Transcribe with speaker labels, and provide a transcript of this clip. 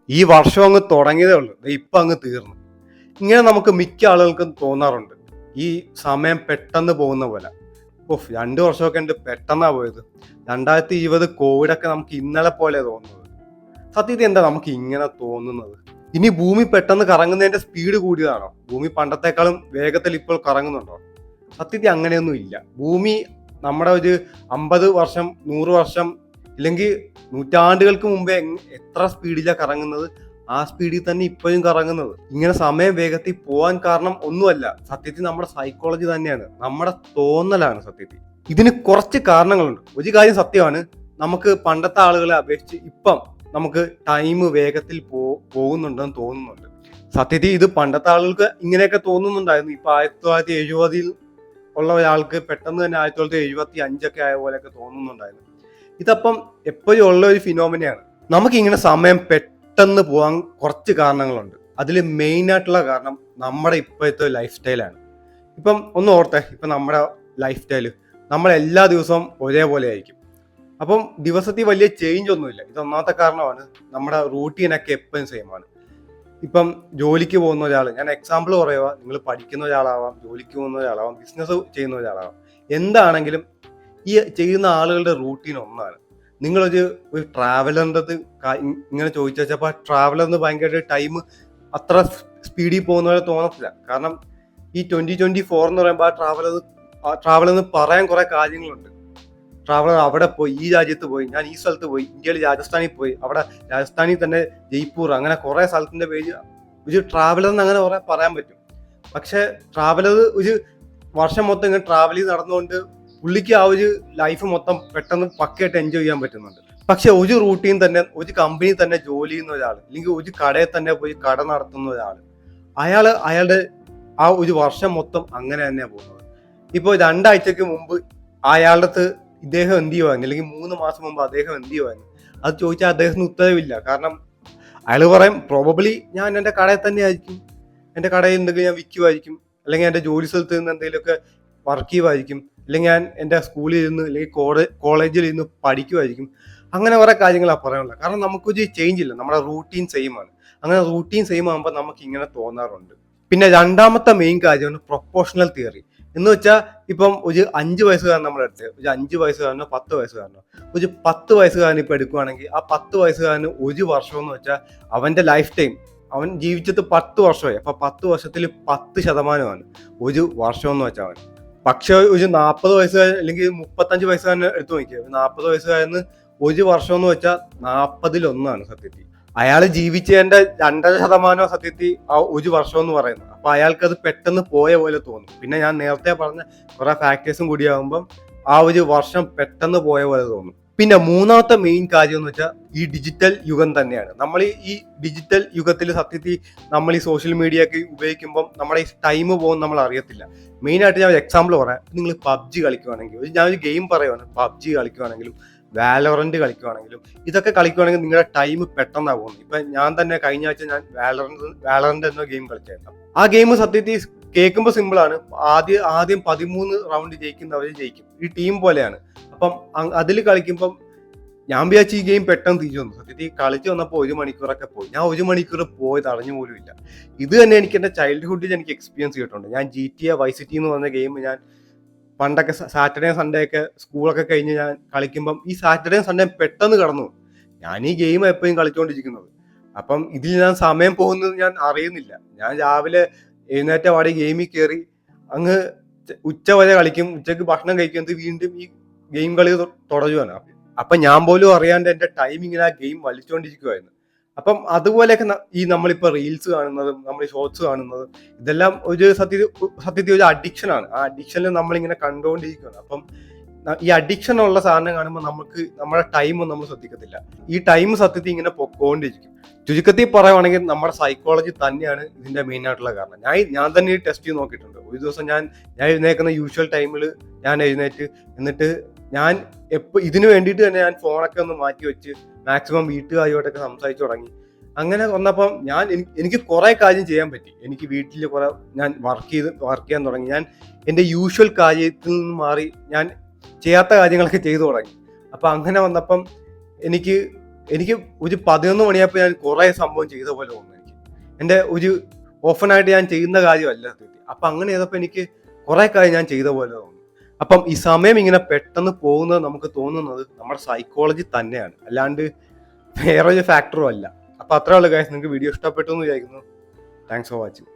Speaker 1: ഈ വർഷം അങ്ങ് തുടങ്ങിയതേ ഉള്ളൂ, ഇപ്പൊ അങ്ങ് തീർന്നു. ഇങ്ങനെ നമുക്ക് മിക്ക ആളുകൾക്കും തോന്നാറുണ്ട്, ഈ സമയം പെട്ടെന്ന് പോകുന്ന പോലെ. 2 വർഷമൊക്കെ ഉണ്ട്, പെട്ടെന്നാ പോയത്. 2020 കോവിഡൊക്കെ നമുക്ക് ഇന്നലെ പോലെ തോന്നുന്നത്. സത്യത്തിൽ എന്താ നമുക്ക് ഇങ്ങനെ തോന്നുന്നത്? ഇനി ഭൂമി പെട്ടെന്ന് കറങ്ങുന്നതിന്റെ സ്പീഡ് കൂടിയതാണോ? ഭൂമി പണ്ടത്തെക്കാളും വേഗത്തിൽ ഇപ്പോൾ കറങ്ങുന്നുണ്ടോ? സത്യത്തിൽ അങ്ങനെയൊന്നും ഇല്ല. ഭൂമി നമ്മുടെ ഒരു 50 വർഷം, 100 വർഷം, ഇല്ലെങ്കിൽ നൂറ്റാണ്ടുകൾക്ക് മുമ്പേ എത്ര സ്പീഡിലാണ് കറങ്ങുന്നത്, ആ സ്പീഡിൽ തന്നെ ഇപ്പോഴും കറങ്ങുന്നത്. ഇങ്ങനെ സമയം വേഗത്തിൽ പോകാൻ കാരണം ഒന്നുമല്ല, സത്യത്തിൽ നമ്മുടെ സൈക്കോളജി തന്നെയാണ്, നമ്മുടെ തോന്നലാണ് സത്യത്തിൽ. ഇതിന് കുറച്ച് കാരണങ്ങളുണ്ട്. ഒരു കാര്യം സത്യമാണ്, നമുക്ക് പണ്ടത്തെ ആളുകളെ അപേക്ഷിച്ച് ഇപ്പം നമുക്ക് ടൈം വേഗത്തിൽ പോകുന്നുണ്ടെന്ന് തോന്നുന്നുണ്ട്. സത്യത്തിൽ ഇത് പണ്ടത്തെ ആളുകൾക്ക് ഇങ്ങനെയൊക്കെ തോന്നുന്നുണ്ടായിരുന്നു. ഇപ്പൊ 1970 ഉള്ള ഒരാൾക്ക് പെട്ടെന്ന് തന്നെ 1975 ആയ പോലെയൊക്കെ തോന്നുന്നുണ്ടായിരുന്നു. ഇതപ്പം എപ്പോഴും ഉള്ള ഒരു ഫിനോമിനയാണ്. നമുക്കിങ്ങനെ സമയം പെട്ടെന്ന് പോകാൻ കുറച്ച് കാരണങ്ങളുണ്ട്. അതിൽ മെയിൻ ആയിട്ടുള്ള കാരണം നമ്മുടെ ഇപ്പോഴത്തെ ലൈഫ് സ്റ്റൈലാണ്. ഇപ്പം ഒന്ന് ഓർത്തേ, ഇപ്പം നമ്മുടെ ലൈഫ് സ്റ്റൈല് നമ്മൾ എല്ലാ ദിവസവും ഒരേപോലെ ആയിരിക്കും. അപ്പം ദിവസത്തിൽ വലിയ ചേഞ്ച് ഒന്നുമില്ല. ഇത് ഒന്നാമത്തെ കാരണമാണ്. നമ്മുടെ റൂട്ടീനൊക്കെ എപ്പോഴും സെയിം ആണ്. ഇപ്പം ജോലിക്ക് പോകുന്ന ഒരാൾ, ഞാൻ എക്സാമ്പിൾ പറയുക, നിങ്ങൾ പഠിക്കുന്ന ഒരാളാവാം, ജോലിക്ക് പോകുന്ന ഒരാളാവാം, ബിസിനസ് ചെയ്യുന്ന ഒരാളാവാം, എന്താണെങ്കിലും ഈ ചെയ്യുന്ന ആളുകളുടെ റൂട്ടീൻ ഒന്നാണ്. നിങ്ങളൊരു ട്രാവലറിൻ്റെ ഇങ്ങനെ ചോദിച്ചു വെച്ചപ്പോൾ ട്രാവലറിന് ഭയങ്കര ടൈം അത്ര സ്പീഡിൽ പോകുന്ന പോലെ തോന്നത്തില്ല. കാരണം ഈ 2024 എന്ന് പറയുമ്പോൾ ആ ട്രാവലറിന് പറയാൻ കുറെ കാര്യങ്ങളുണ്ട്. ട്രാവലർ അവിടെ പോയി, ഈ രാജ്യത്ത് പോയി, ഞാൻ ഈ സ്ഥലത്ത് പോയി, ഇന്ത്യയിൽ രാജസ്ഥാനിൽ പോയി, അവിടെ രാജസ്ഥാനിൽ തന്നെ ജയ്പൂർ, അങ്ങനെ കുറെ സ്ഥലത്തിന്റെ പേര് ഒരു ട്രാവലറിന് അങ്ങനെ കുറെ പറയാൻ പറ്റും. പക്ഷെ ട്രാവലർ ഒരു വർഷം മൊത്തം ഇങ്ങനെ ട്രാവൽ ചെയ്ത് നടന്നുകൊണ്ട് പുള്ളിക്ക് ആ ഒരു ലൈഫ് മൊത്തം പെട്ടെന്ന് പക്കയായിട്ട് എൻജോയ് ചെയ്യാൻ പറ്റുന്നുണ്ട്. പക്ഷെ ഒരു റൂട്ടീൻ തന്നെ, ഒരു കമ്പനി തന്നെ ജോലി ചെയ്യുന്ന ഒരാൾ, അല്ലെങ്കിൽ ഒരു കടയിൽ തന്നെ പോയി കട നടത്തുന്ന ഒരാൾ, അയാളുടെ ആ ഒരു വർഷം മൊത്തം അങ്ങനെ തന്നെയാണ് പോകുന്നത്. ഇപ്പോൾ 2 ആഴ്ചക്ക് മുമ്പ് അയാളുടെ ഇദ്ദേഹം എന്ത് ചെയ്യുവായിരുന്നു, അല്ലെങ്കിൽ 3 മാസം മുമ്പ് അദ്ദേഹം എന്ത് ചെയ്യുവായിരുന്നു, അത് ചോദിച്ചാൽ അദ്ദേഹത്തിന് ഉത്തരവില്ല. കാരണം അയാൾ പറയും, പ്രോബബ്ലി ഞാൻ എൻ്റെ കടയിൽ തന്നെ ആയിരിക്കും, എൻ്റെ കടയിൽ എന്തെങ്കിലും ഞാൻ വിൽക്കുമായിരിക്കും, അല്ലെങ്കിൽ എൻ്റെ ജോലി സ്ഥലത്ത് നിന്ന് എന്തെങ്കിലുമൊക്കെ വർക്ക് ചെയ്യുമായിരിക്കും, അല്ലെങ്കിൽ ഞാൻ എൻ്റെ സ്കൂളിൽ നിന്ന് അല്ലെങ്കിൽ കോളേജിൽ നിന്ന് പഠിക്കുമായിരിക്കും. അങ്ങനെ കുറെ കാര്യങ്ങളാണ് പറയാനുള്ളത്. കാരണം നമുക്കൊരു ചേഞ്ച് ഇല്ല, നമ്മുടെ റൂട്ടീൻ സെയിം ആണ്. അങ്ങനെ റൂട്ടീൻ സെയിം ആകുമ്പോൾ നമുക്ക് ഇങ്ങനെ തോന്നാറുണ്ട്. പിന്നെ രണ്ടാമത്തെ മെയിൻ കാര്യമാണ് പ്രൊപ്പോർഷണൽ തിയറി. എന്ന് വെച്ചാൽ ഇപ്പം ഒരു 5 വയസ്സുകാരൻ നമ്മളെടുത്ത്, ഒരു 5 വയസ്സുകാരനോ 10 വയസ്സുകാരനോ, ഒരു 10 വയസ്സുകാരൻ ഇപ്പൊ എടുക്കുകയാണെങ്കിൽ, ആ 10 വയസ്സുകാരന് ഒരു വർഷം എന്ന് വെച്ചാൽ അവന്റെ ലൈഫ് ടൈം, അവൻ ജീവിച്ചത് 10 വർഷമായി. അപ്പൊ 10 വർഷത്തിൽ 10% ഒരു വർഷം എന്ന് വെച്ചാൽ അവൻ. പക്ഷെ ഒരു 40 വയസ്സുകാരൻ അല്ലെങ്കിൽ 35 വയസ്സുകാരൻ എടുത്തു നോക്കിയത്, 40 വയസ്സുകാരന് ഒരു വർഷം എന്ന് വെച്ചാൽ 40-1 സത്യത്തിൽ. അയാൾ ജീവിച്ചതിന്റെ 2.5% സത്യത്തിൽ ആ ഒരു വർഷം എന്ന് പറയുന്നത്. അപ്പൊ അയാൾക്ക് അത് പെട്ടെന്ന് പോയ പോലെ തോന്നും. പിന്നെ ഞാൻ നേരത്തെ പറഞ്ഞ കുറെ ഫാക്ടേഴ്സും കൂടിയാകുമ്പം ആ ഒരു വർഷം പെട്ടെന്ന് പോയ പോലെ തോന്നും. പിന്നെ മൂന്നാമത്തെ മെയിൻ കാര്യം എന്ന് വെച്ചാൽ ഈ ഡിജിറ്റൽ യുഗം തന്നെയാണ്. നമ്മൾ ഈ ഡിജിറ്റൽ യുഗത്തിൽ സത്യത്തിൽ നമ്മൾ ഈ സോഷ്യൽ മീഡിയ ഒക്കെ ഉപയോഗിക്കുമ്പം നമ്മുടെ ഈ ടൈം പോകും നമ്മൾ അറിയത്തില്ല. മെയിൻ ആയിട്ട് ഞാൻ ഒരു എക്സാമ്പിൾ പറയാം. നിങ്ങൾ പബ്ജി കളിക്കുവാണെങ്കിൽ, ഞാൻ ഒരു ഗെയിം പറയുവാണ്, പബ്ജി കളിക്കുവാണെങ്കിലും വാലോറന്റ് കളിക്കുവാണെങ്കിലും, ഇതൊക്കെ കളിക്കുവാണെങ്കിൽ നിങ്ങളുടെ ടൈം പെട്ടെന്നാ പോകുന്നത്. ഇപ്പൊ ഞാൻ തന്നെ കഴിഞ്ഞ ആഴ്ച ഞാൻ വാലോറന്റ് എന്ന ഗെയിം കളിച്ചായിരുന്നു. ആ ഗെയിം സത്യത്തിൽ കേൾക്കുമ്പോൾ സിമ്പിൾ ആണ്. ആദ്യം 13 റൗണ്ട് ജയിക്കുന്നവർ ജയിക്കും. ഈ ടീം പോലെയാണ്. അപ്പം അതിൽ കളിക്കുമ്പം ഞാൻ വിചാരിച്ചു ഈ ഗെയിം പെട്ടെന്ന് തിരിച്ചു വന്നു. സത്യത്തിൽ കളിച്ചു വന്നപ്പോൾ 1 മണിക്കൂറൊക്കെ പോയി. ഞാൻ 1 മണിക്കൂർ പോയത് അറിഞ്ഞു പോലും ഇല്ല. ഇത് തന്നെ എനിക്ക് എൻ്റെ ചൈൽഡ്ഹുഡിൽ എനിക്ക് എക്സ്പീരിയൻസ് ചെയ്തിട്ടുണ്ട്. ഞാൻ GTA Vice City എന്ന് പറഞ്ഞ ഗെയിം ഞാൻ പണ്ടൊക്കെ സാറ്റർഡേ സൺഡേ ഒക്കെ സ്കൂളൊക്കെ കഴിഞ്ഞ് ഞാൻ കളിക്കുമ്പം ഈ സാറ്റർഡേ സൺഡേ പെട്ടെന്ന് കടന്നു. ഞാൻ ഈ ഗെയിം എപ്പോഴും കളിച്ചുകൊണ്ടിരിക്കുന്നത്. അപ്പം ഇതിൽ ഞാൻ സമയം പോകുന്നത് ഞാൻ അറിയുന്നില്ല. ഞാൻ രാവിലെ എഴുന്നേറ്റ പാടി ഗെയിമിൽ കയറി അങ്ങ് ഉച്ച വരെ കളിക്കും. ഉച്ചക്ക് ഭക്ഷണം കഴിക്കുന്നത് വീണ്ടും ഈ ഗെയിം കളി തുടരുവാണ്. അപ്പൊ ഞാൻ പോലും അറിയാണ്ട് എന്റെ ടൈം ഇങ്ങനെ ആ ഗെയിം വലിച്ചുകൊണ്ടിരിക്കുവായിരുന്നു. അപ്പം അതുപോലെയൊക്കെ ഈ നമ്മളിപ്പോ റീൽസ് കാണുന്നതും നമ്മൾ ഷോർട്സ് കാണുന്നതും ഇതെല്ലാം ഒരു സത്യത്തിൽ ഒരു അഡിക്ഷൻ ആണ്. ആ അഡിക്ഷനിൽ നമ്മളിങ്ങനെ കണ്ടുകൊണ്ടിരിക്കുകയാണ്. അപ്പം ഈ അഡിക്ഷൻ ഉള്ള സാധനം കാണുമ്പോൾ നമുക്ക് നമ്മുടെ ടൈം നമ്മൾ ശ്രദ്ധിക്കത്തില്ല. ഈ ടൈം സത്യത്തിൽ ഇങ്ങനെ പൊക്കോണ്ടിരിക്കും. ചുരുക്കത്തിൽ പറയുവാണെങ്കിൽ നമ്മുടെ സൈക്കോളജി തന്നെയാണ് ഇതിന്റെ മെയിൻ ആയിട്ടുള്ള കാരണം. ഞാൻ തന്നെ ഈ ടെസ്റ്റ് ചെയ്ത് നോക്കിയിട്ടുണ്ട്. ഒരു ദിവസം ഞാൻ എഴുന്നേക്കുന്ന യൂഷ്വൽ ടൈമിൽ ഞാൻ എഴുന്നേറ്റ്, എന്നിട്ട് ഞാൻ ഇതിനു വേണ്ടിയിട്ട് തന്നെ ഞാൻ ഫോണൊക്കെ ഒന്ന് മാറ്റി വെച്ച് മാക്സിമം വീട്ടുകാരുമായിട്ടൊക്കെ സംസാരിച്ചു തുടങ്ങി. അങ്ങനെ വന്നപ്പം എനിക്ക് കുറെ കാര്യം ചെയ്യാൻ പറ്റി. എനിക്ക് വീട്ടിൽ ഞാൻ വർക്ക് ചെയ്യാൻ തുടങ്ങി. ഞാൻ എൻ്റെ യൂഷ്വൽ കാര്യത്തിൽ നിന്ന് മാറി ഞാൻ ചെയ്യാത്ത കാര്യങ്ങളൊക്കെ ചെയ്തു തുടങ്ങി. അപ്പൊ അങ്ങനെ വന്നപ്പം എനിക്ക് എനിക്ക് ഒരു 11 മണിയായപ്പോൾ ഞാൻ കുറെ സംഭവം ചെയ്ത പോലെ തോന്നുന്നു. എനിക്ക് എൻ്റെ ഒരു ഓഫനായിട്ട് ഞാൻ ചെയ്യുന്ന കാര്യമല്ല സത്യത്തിൽ. അപ്പൊ അങ്ങനെ ചെയ്തപ്പോൾ എനിക്ക് കുറെ കാര്യം ഞാൻ ചെയ്ത പോലെ തോന്നുന്നു. അപ്പം ഈ സമയം ഇങ്ങനെ പെട്ടെന്ന് പോകുന്നത് നമുക്ക് തോന്നുന്നത് നമ്മുടെ സൈക്കോളജി തന്നെയാണ്, അല്ലാണ്ട് വേറൊരു ഫാക്ടറും അല്ല. അപ്പൊ അത്രേ ഉള്ളൂ ഗൈസ്. നിങ്ങൾക്ക് വീഡിയോ ഇഷ്ടപ്പെട്ടു എന്ന് വിചാരിക്കുന്നു. Thanks for watching.